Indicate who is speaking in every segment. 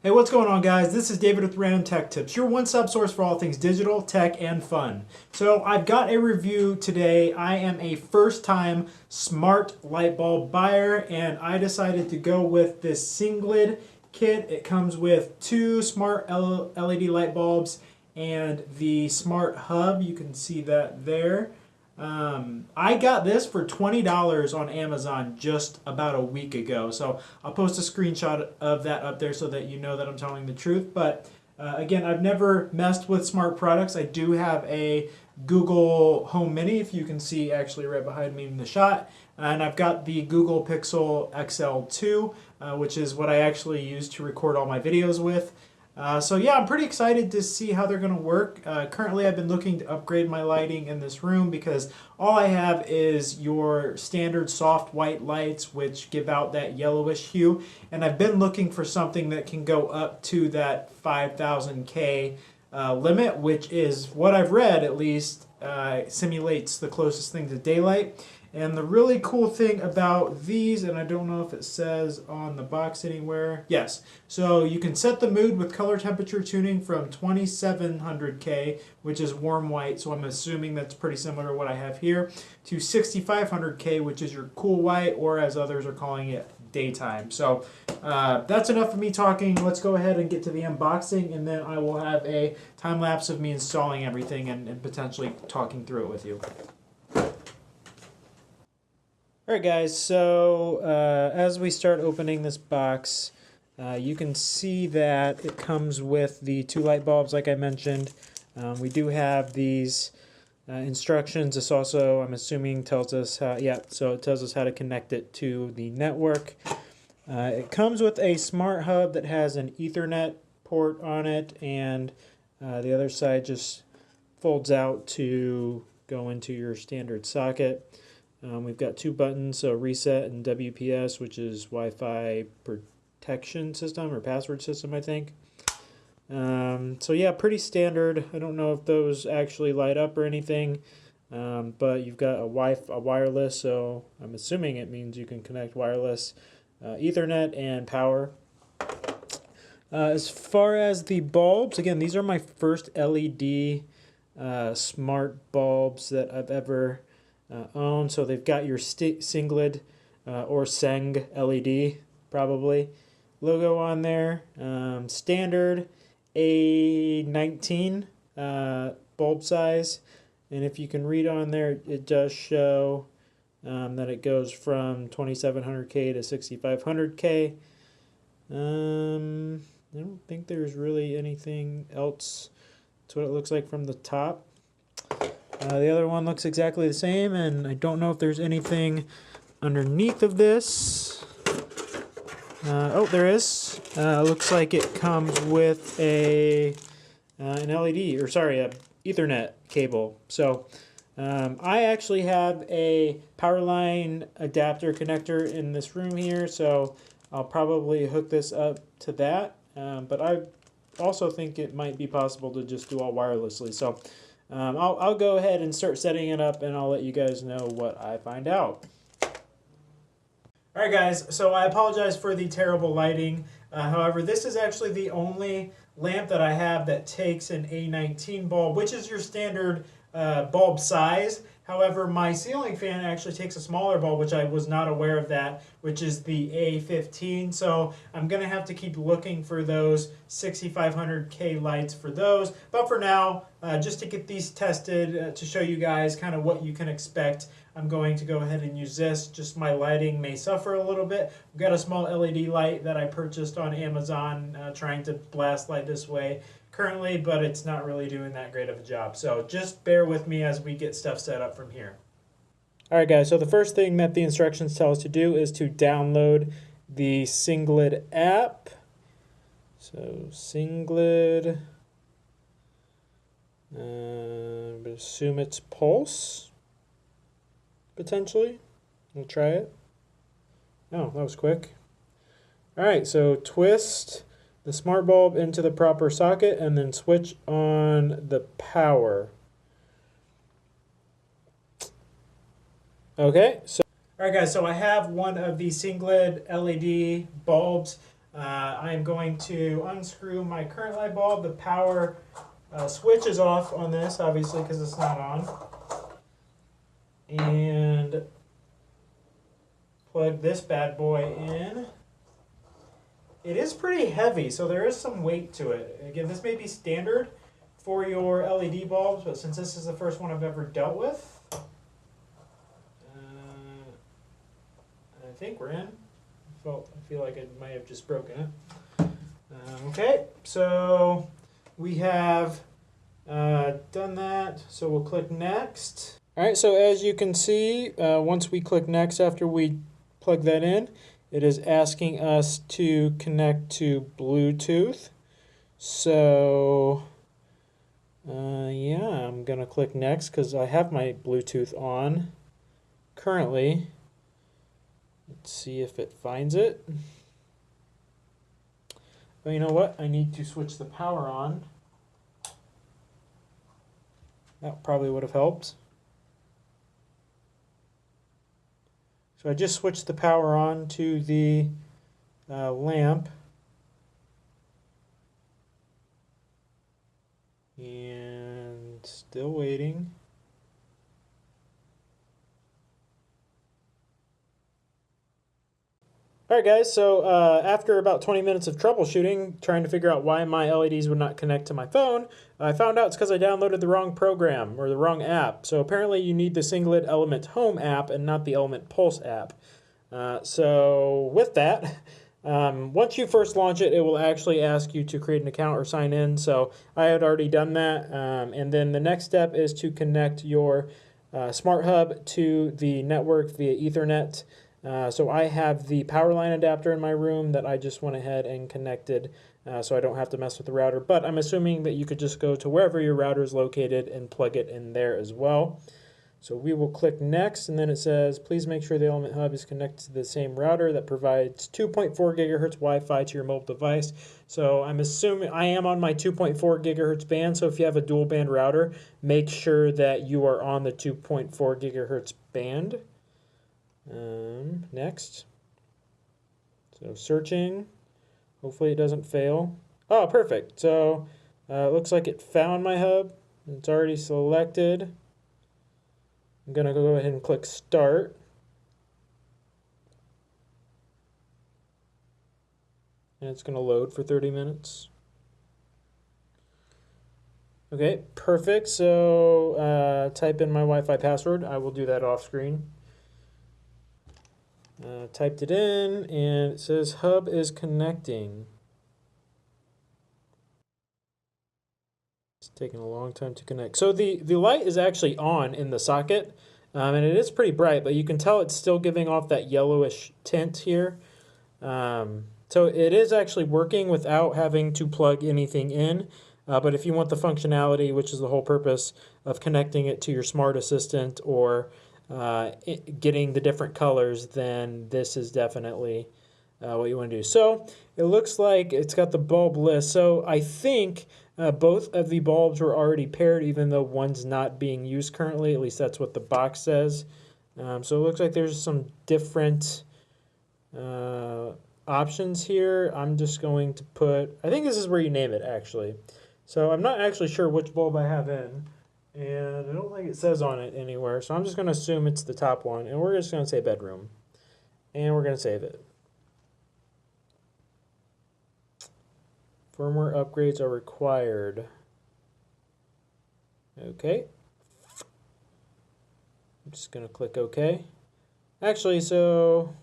Speaker 1: Hey, what's going on, guys? This is David with Random Tech Tips, your one-stop source for all things digital, tech, and fun. So I've got a review today. I am a first-time smart light bulb buyer, and I decided to go with this Singlid kit. It comes with two smart LED light bulbs and the smart hub. You can see that there. I got this for $20 on Amazon just about a week ago. So I'll post a screenshot of that up there so that you know that I'm telling the truth. But again, I've never messed with smart products. I do have a Google Home Mini, if you can see actually right behind me in the shot. And I've got the Google Pixel XL2, which is what I actually use to record all my videos with. So yeah, I'm pretty excited to see how they're going to work. Currently, I've been looking to upgrade my lighting in this room because all I have is your standard soft white lights, which give out that yellowish hue. And I've been looking for something that can go up to that 5000K limit, which is what I've read, at least, simulates the closest thing to daylight. And the really cool thing about these, and I don't know if it says on the box anywhere, yes, so you can set the mood with color temperature tuning from 2700K, which is warm white, so I'm assuming that's pretty similar to what I have here, to 6500K, which is your cool white, or as others are calling it, daytime. So that's enough of me talking. Let's go ahead and get to the unboxing, and then I will have a time lapse of me installing everything and potentially talking through it with you. Alright guys, so as we start opening this box, you can see that it comes with the two light bulbs like I mentioned. We do have these instructions. This also, I'm assuming, tells us how, so it tells us how to connect it to the network. It comes with a smart hub that has an Ethernet port on it, and the other side just folds out to go into your standard socket. We've got two buttons, so reset and WPS, which is Wi-Fi protection system or password system, I think. So yeah, pretty standard. I don't know if those actually light up or anything, but you've got a wireless, so I'm assuming it means you can connect wireless, Ethernet, and power. As far as the bulbs, again, these are my first LED smart bulbs that I've ever own. So they've got your Singlid or Seng LED probably logo on there. Standard A19 bulb size, and if you can read on there, it does show that it goes from 2700K to 6500K. I don't think there's really anything else. That's what it looks like from the top. The other one looks exactly the same, and I don't know if there's anything underneath of this. Oh, there is. Looks like it comes with an LED, or sorry, a Ethernet cable. So I actually have a power line adapter connector in this room here, so I'll probably hook this up to that. But I also think it might be possible to just do all wirelessly. So I'll go ahead and start setting it up, and I'll let you guys know what I find out. Alright guys, so I apologize for the terrible lighting. However, this is actually the only lamp that I have that takes an A19 bulb, which is your standard bulb size. However, my ceiling fan actually takes a smaller bulb, which I was not aware of that, which is the A15. So I'm going to have to keep looking for those 6500K lights for those. But for now, just to get these tested, to show you guys kind of what you can expect, I'm going to go ahead and use this. Just my lighting may suffer a little bit. I've got a small LED light that I purchased on Amazon, trying to blast light this way currently, but it's not really doing that great of a job. So just bear with me as we get stuff set up from here. Alright guys, so the first thing that the instructions tell us to do is to download the Singlid app. So Singlid, I assume it's Pulse, potentially. We'll try it. Oh, that was quick. Alright, so twist the smart bulb into the proper socket and then switch on the power. Okay, so alright guys, so I have one of the Singlid LED bulbs I am going to unscrew my current light bulb. The power switch is off on this, obviously, because it's not on. And plug this bad boy in. It is pretty heavy, so there is some weight to it. Again, this may be standard for your LED bulbs, but since this is the first one I've ever dealt with, I think we're in. I feel like I might have just broken it. Okay, so we have done that, so we'll click next. All right, so as you can see, once we click next after we plug that in, it is asking us to connect to Bluetooth. So, yeah, I'm going to click next because I have my Bluetooth on currently. Let's see if it finds it. But you know what? I need to switch the power on. That probably would have helped. So I just switched the power on to the lamp. And still waiting. Alright guys, so after about 20 minutes of troubleshooting, trying to figure out why my LEDs would not connect to my phone, I found out it's because I downloaded the wrong program, or the wrong app. So apparently you need the Singlet Element Home app and not the Element Pulse app. So with that, once you first launch it, it will actually ask you to create an account or sign in. So I had already done that. And then the next step is to connect your Smart Hub to the network via Ethernet. So I have the power line adapter in my room that I just went ahead and connected so I don't have to mess with the router. But I'm assuming that you could just go to wherever your router is located and plug it in there as well. So we will click next, and then it says, please make sure the Element Hub is connected to the same router that provides 2.4 gigahertz Wi-Fi to your mobile device. So I'm assuming I am on my 2.4 gigahertz band, so if you have a dual band router, make sure that you are on the 2.4 gigahertz band. Next. So searching. Hopefully it doesn't fail. Oh, perfect. So it looks like it found my hub. It's already selected. I'm going to go ahead and click start. And it's going to load for 30 minutes. Okay, perfect. So type in my Wi-Fi password. I will do that off screen. Typed it in, and it says hub is connecting. It's taking a long time to connect. So the light is actually on in the socket, and it is pretty bright, but you can tell it's still giving off that yellowish tint here. So it is actually working without having to plug anything in. But if you want the functionality, which is the whole purpose of connecting it to your smart assistant or getting the different colors, then this is definitely what you want to do. So it looks like it's got the bulb list. So I think both of the bulbs were already paired, even though one's not being used currently. At least that's what the box says. So it looks like there's some different options here. I'm just going to put, I think this is where you name it actually. So I'm not actually sure which bulb I have in. And I don't think it says on it anywhere, so I'm just going to assume it's the top one, and we're just going to say bedroom. And we're going to save it. Firmware upgrades are required. Okay. I'm just going to click OK. Actually, so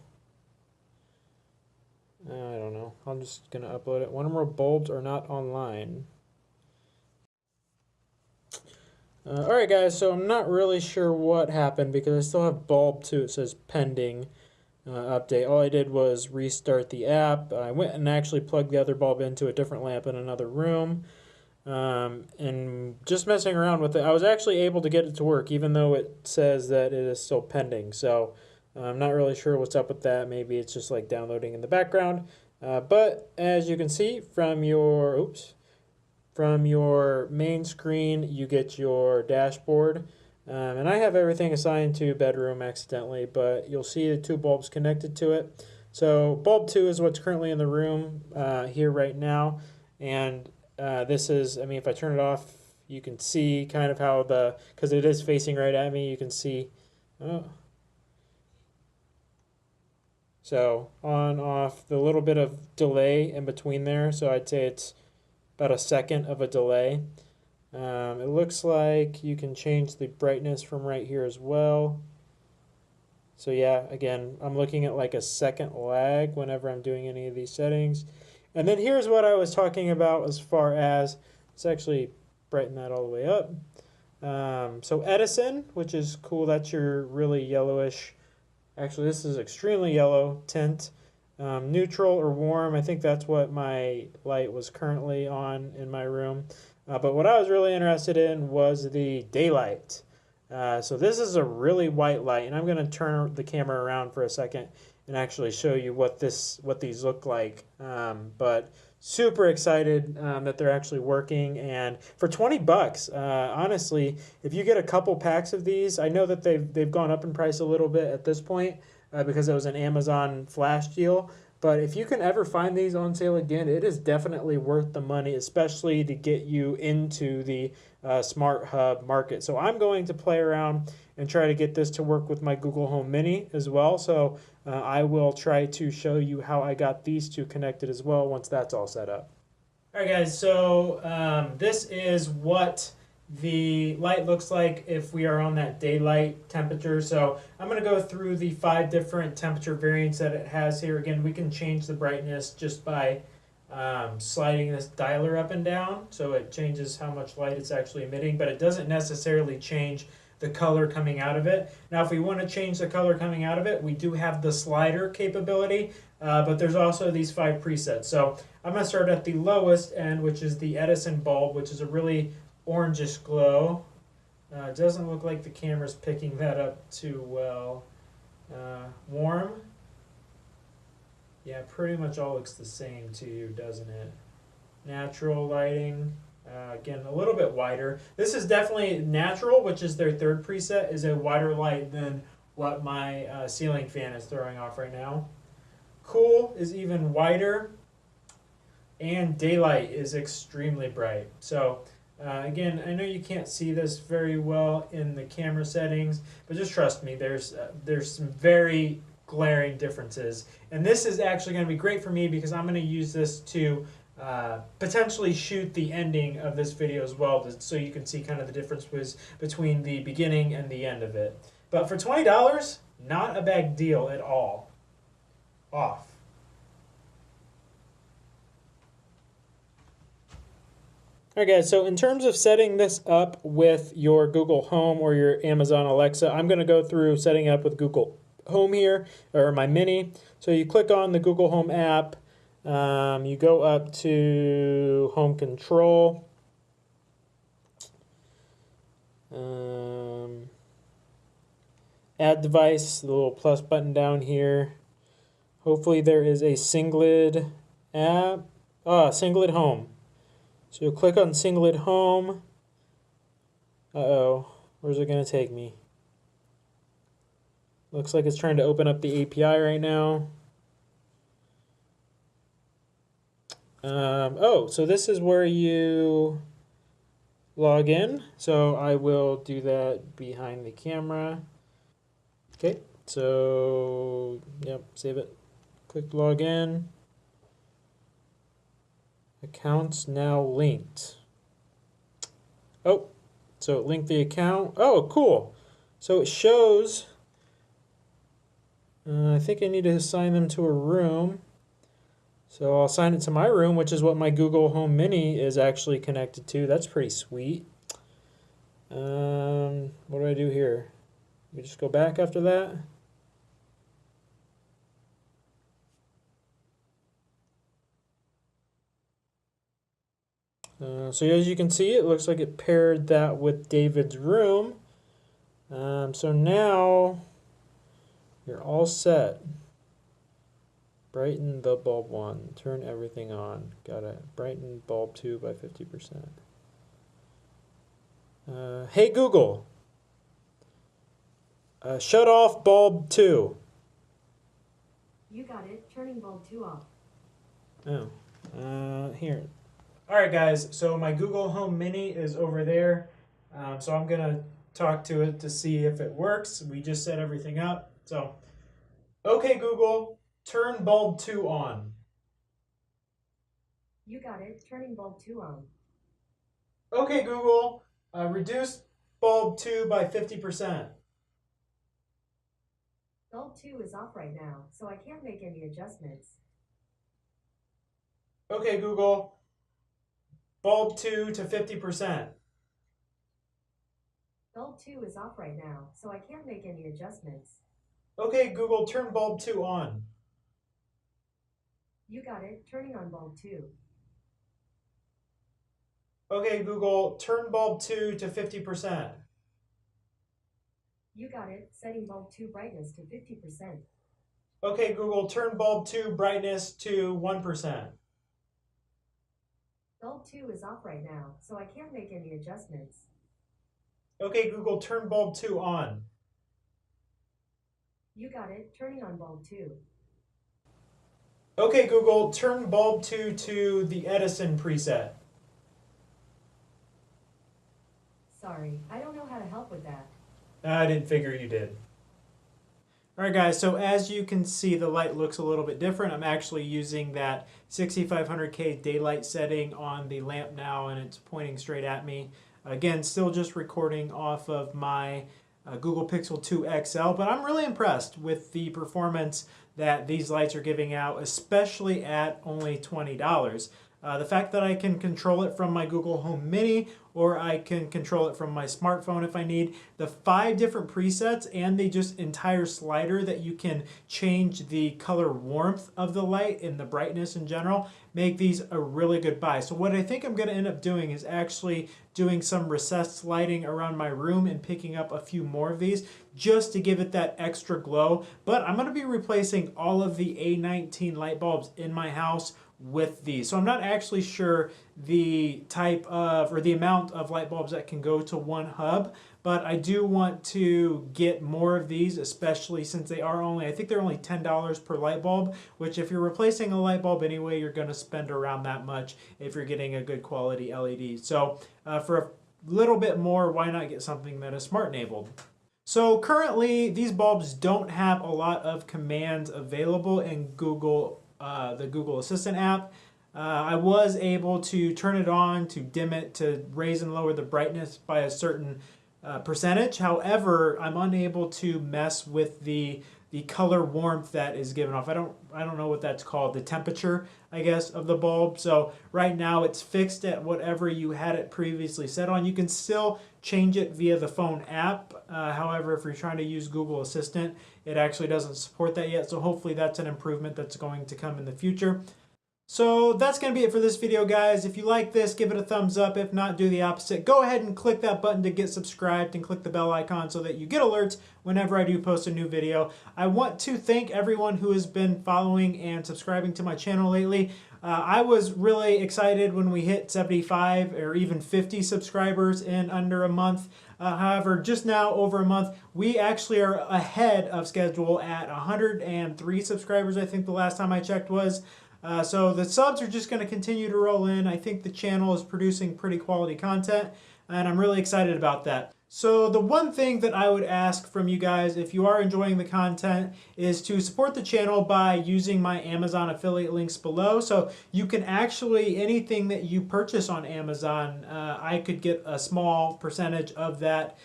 Speaker 1: I don't know. I'm just going to upload it. One or more bulbs are not online. Alright guys, so I'm not really sure what happened because I still have bulb 2. It says pending update. All I did was restart the app. I went and actually plugged the other bulb into a different lamp in another room. And just messing around with it, I was actually able to get it to work even though it says that it is still pending. So I'm not really sure what's up with that. Maybe it's just like downloading in the background. But as you can see from your, from your main screen, you get your dashboard. And I have everything assigned to bedroom accidentally, but you'll see the 2 bulbs connected to it. So bulb 2 is what's currently in the room here right now. And this is, I mean, if I turn it off, you can see kind of how because it is facing right at me, you can see, oh. So on, off, the little bit of delay in between there. So I'd say it's about a second of a delay. It looks like you can change the brightness from right here as well. So yeah, again, I'm looking at like a second lag whenever I'm doing any of these settings. And then here's what I was talking about as far as, let's actually brighten that all the way up. So Edison, which is cool, that's your really yellowish, actually this is extremely yellow tint. Neutral or warm, I think that's what my light was currently on in my room. But what I was really interested in was the daylight. So this is a really white light, and I'm going to turn the camera around for a second and actually show you what these look like. But super excited that they're actually working, and for 20 bucks, honestly, if you get a couple packs of these, I know that they've gone up in price a little bit at this point because it was an Amazon flash deal. But if you can ever find these on sale again, it is definitely worth the money, especially to get you into the smart hub market. So I'm going to play around and try to get this to work with my Google Home Mini as well. So I will try to show you how I got these two connected as well once that's all set up. All right, guys, so this is what the light looks like if we are on that daylight temperature. So I'm going to go through the 5 different temperature variants that it has here. Again, we can change the brightness just by sliding this dialer up and down, so it changes how much light it's actually emitting, but it doesn't necessarily change the color coming out of it. Now, if we want to change the color coming out of it, we do have the slider capability, but there's also these 5 presets. So I'm going to start at the lowest end, which is the Edison bulb, which is a really orangish glow. It doesn't look like the camera's picking that up too well. Warm. Yeah, pretty much all looks the same to you, doesn't it? Natural lighting. Again, a little bit wider. This is definitely natural, which is their 3rd preset, is a wider light than what my ceiling fan is throwing off right now. Cool is even wider, and daylight is extremely bright. So again, I know you can't see this very well in the camera settings, but just trust me, there's some very glaring differences. And this is actually going to be great for me because I'm going to use this to potentially shoot the ending of this video as well, so you can see kind of the difference between the beginning and the end of it. But for $20, not a bad deal at all. Off. Alright guys, so in terms of setting this up with your Google Home or your Amazon Alexa, I'm going to go through setting up with Google Home here, or my Mini. So you click on the Google Home app, you go up to Home Control, add device, the little plus button down here. Hopefully there is a Singlet app, Singlet Home. So you'll click on Singlet Home. Uh-oh, where's it going to take me? Looks like it's trying to open up the API right now. So this is where you log in. So I will do that behind the camera. Okay, so, yep, save it. Click log in. Accounts now linked. Oh, so it linked the account. Oh, cool. So it shows, I think I need to assign them to a room. So I'll assign it to my room, which is what my Google Home Mini is actually connected to. That's pretty sweet. What do I do here? We just go back after that. So as you can see, it looks like it paired that with David's room. So now you're all set. Brighten the bulb 1. Turn everything on. Got it. Brighten bulb 2 by 50%. Hey Google, shut off bulb 2.
Speaker 2: You got it. Turning bulb 2 off.
Speaker 1: Here. All right, guys. So my Google Home Mini is over there. So I'm gonna talk to it to see if it works. We just set everything up. So, okay, Google, turn bulb 2 on.
Speaker 2: You got it. Turning bulb 2 on.
Speaker 1: Okay, Google, reduce bulb 2 by 50%.
Speaker 2: Bulb 2 is off right now, so I can't make any adjustments.
Speaker 1: Okay, Google, bulb 2 to 50%.
Speaker 2: Bulb 2 is off right now, so I can't make any adjustments.
Speaker 1: Okay, Google, turn bulb 2 on.
Speaker 2: You got it. Turning on bulb 2.
Speaker 1: Okay, Google, turn bulb 2 to 50%.
Speaker 2: You got it. Setting bulb 2 brightness to 50%.
Speaker 1: Okay, Google, turn bulb 2 brightness to 1%.
Speaker 2: Bulb 2 is off right now, so I can't make any adjustments.
Speaker 1: Okay, Google, turn bulb 2 on.
Speaker 2: You got it. Turning on bulb 2.
Speaker 1: Okay, Google, turn bulb 2 to the Edison preset.
Speaker 2: Sorry, I don't know how to help with that.
Speaker 1: I didn't figure you did. All right, guys, so as you can see, the light looks a little bit different. I'm actually using that 6500K daylight setting on the lamp now, and it's pointing straight at me. Again, still just recording off of my Google Pixel 2 XL, but I'm really impressed with the performance that these lights are giving out, especially at only $20. The fact that I can control it from my Google Home Mini, or I can control it from my smartphone if I need. The 5 different presets and the just entire slider that you can change the color warmth of the light and the brightness in general make these a really good buy. So what I think I'm going to end up doing is actually doing some recessed lighting around my room and picking up a few more of these just to give it that extra glow. But I'm going to be replacing all of the A19 light bulbs in my house with these. So I'm not actually sure the type of or the amount of light bulbs that can go to one hub, but I do want to get more of these, especially since they are only, I think they're only $10 per light bulb, which if you're replacing a light bulb anyway, you're going to spend around that much if you're getting a good quality LED. So for a little bit more, why not get something that is smart enabled? So currently, these bulbs don't have a lot of commands available in Google, the Google Assistant app. I was able to turn it on, to dim it, to raise and lower the brightness by a certain percentage. However, I'm unable to mess with the color warmth that is given off. I don't know what that's called, the temperature, I guess, of the bulb. So right now it's fixed at whatever you had it previously set on. You can still change it via the phone app. However, if you're trying to use Google Assistant, it actually doesn't support that yet. So hopefully that's an improvement that's going to come in the future. So that's going to be it for this video, guys. If you like this, give it a thumbs up. If not, do the opposite. Go ahead and click that button to get subscribed and click the bell icon so that you get alerts whenever I do post a new video. I want to thank everyone who has been following and subscribing to my channel lately. I was really excited when we hit 75 or even 50 subscribers in under a month. However, just now, over a month, we actually are ahead of schedule at 103 subscribers, I think the last time I checked was. So the subs are just going to continue to roll in. I think the channel is producing pretty quality content, and I'm really excited about that. So the one thing that I would ask from you guys, if you are enjoying the content, is to support the channel by using my Amazon affiliate links below. So you can actually, anything that you purchase on Amazon, I could get a small percentage of that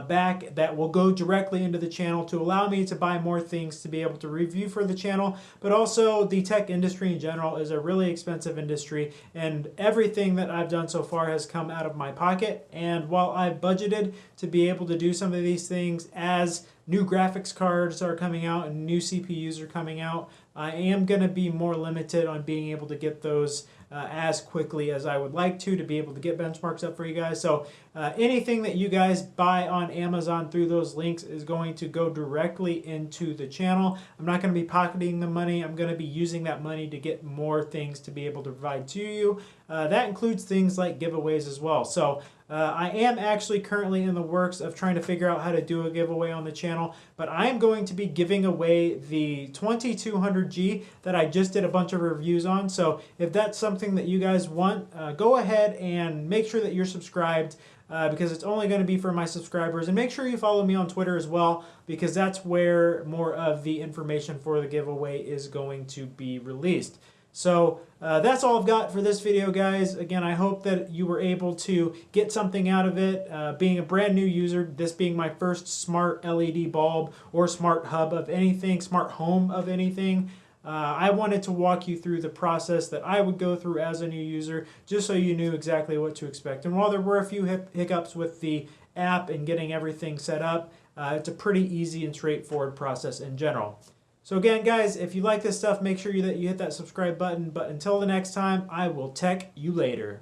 Speaker 1: back that will go directly into the channel to allow me to buy more things to be able to review for the channel. But also, the tech industry in general is a really expensive industry, and everything that I've done so far has come out of my pocket. And while I've budgeted to be able to do some of these things, as new graphics cards are coming out and new CPUs are coming out, I am going to be more limited on being able to get those as quickly as I would like to be able to get benchmarks up for you guys. So anything that you guys buy on Amazon through those links is going to go directly into the channel. I'm not going to be pocketing the money. I'm going to be using that money to get more things to be able to provide to you. that includes things like giveaways as well. So I am actually currently in the works of trying to figure out how to do a giveaway on the channel, but I am going to be giving away the 2200G that I just did a bunch of reviews on. So if that's something that you guys want, go ahead and make sure that you're subscribed, because it's only going to be for my subscribers. And make sure you follow me on Twitter as well, because that's where more of the information for the giveaway is going to be released. So that's all I've got for this video, guys. Again, I hope that you were able to get something out of it. Being a brand new user, this being my first smart LED bulb or smart hub of anything, smart home of anything, I wanted to walk you through the process that I would go through as a new user, just so you knew exactly what to expect. And while there were a few hiccups with the app and getting everything set up, it's a pretty easy and straightforward process in general. So again, guys, if you like this stuff, make sure that you hit that subscribe button. But until the next time, I will tech you later.